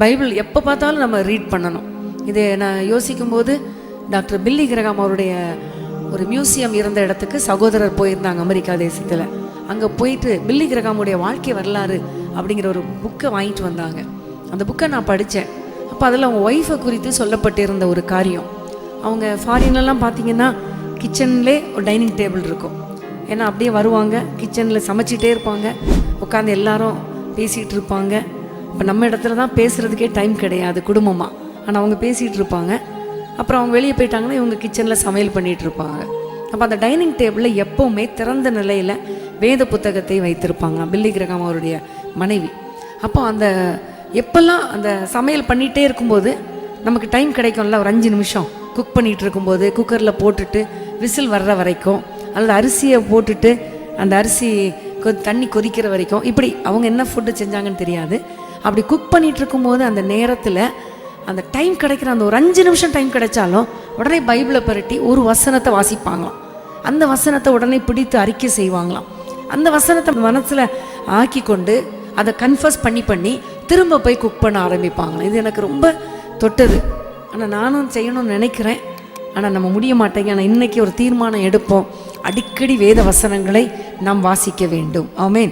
Bible எப்போ பார்த்தாலும் நம்ம ரீட் பண்ணணும். இதை நான் யோசிக்கும்போது டாக்டர் பில்லி கிரகாம் அவருடைய ஒரு மியூசியம் இருந்த இடத்துக்கு சகோதரர் போயிருந்தாங்க அமெரிக்கா தேசத்தில். அங்கே போயிட்டு பில்லி கிரகாமுடைய வாழ்க்கை வரலாறு அப்படிங்கிற ஒரு புக்கை வாங்கிட்டு வந்தாங்க. அந்த புக்கை நான் படித்தேன். அப்போ அதில் அவங்க ஒய்ஃபை குறித்து சொல்லப்பட்டிருந்த ஒரு காரியம். அவங்க ஃபாரின்லலாம் பார்த்தீங்கன்னா கிச்சன்லே ஒரு டைனிங் டேபிள் இருக்கும். ஏன்னா அப்படியே வருவாங்க, கிச்சனில் சமைச்சிட்டே இருப்பாங்க, உட்காந்து எல்லாரும் பேசிகிட்டு இருப்பாங்க. இப்போ நம்ம இடத்துல தான் பேசுகிறதுக்கே டைம் கிடையாது குடும்பமாக, ஆனால் அவங்க பேசிகிட்டு இருப்பாங்க. அப்புறம் அவங்க வெளியே போயிட்டாங்கன்னா இவங்க கிச்சனில் சமையல் பண்ணிகிட்டு இருப்பாங்க. அப்போ அந்த டைனிங் டேபிளில் எப்போவுமே திறந்த நிலையில் வேத புத்தகத்தை வைத்திருப்பாங்க பில்லி கிரகாம் அவருடைய மனைவி. அப்போ அந்த எப்பெல்லாம் அந்த சமையல் பண்ணிகிட்டே இருக்கும்போது நமக்கு டைம் கிடைக்கும்ல, ஒரு 5 நிமிஷம் குக் பண்ணிகிட்டு இருக்கும்போது குக்கரில் போட்டுட்டு விசில் வர்ற வரைக்கும், அல்லது அரிசியை போட்டுட்டு அந்த அரிசி தண்ணி கொதிக்கிற வரைக்கும், இப்படி அவங்க என்ன ஃபுட்டு செஞ்சாங்கன்னு தெரியாது. அப்படி குக் பண்ணிகிட்டு இருக்கும்போது அந்த நேரத்தில் அந்த டைம் கிடைக்கிற அந்த ஒரு 5 நிமிஷம் டைம் கிடைச்சாலும் உடனே பைபிளை புரட்டி ஒரு வசனத்தை வாசிப்பாங்களாம். அந்த வசனத்தை உடனே பிடித்து அறிக்கை செய்வாங்களாம். அந்த வசனத்தை மனசில் ஆக்கி கொண்டு அதை கன்ஃபர்ஸ் பண்ணி திரும்ப போய் குக் பண்ண ஆரம்பிப்பாங்களாம். இது எனக்கு ரொம்ப தொட்டது. ஆனால் நானும் செய்யணும்னு நினைக்கிறேன், ஆனால் நம்ம முடிய மாட்டேங்க. ஆனால் இன்றைக்கி ஒரு தீர்மானம் எடுப்போம், அடிக்கடி வேத வசனங்களை நாம் வாசிக்க வேண்டும். ஆமென்.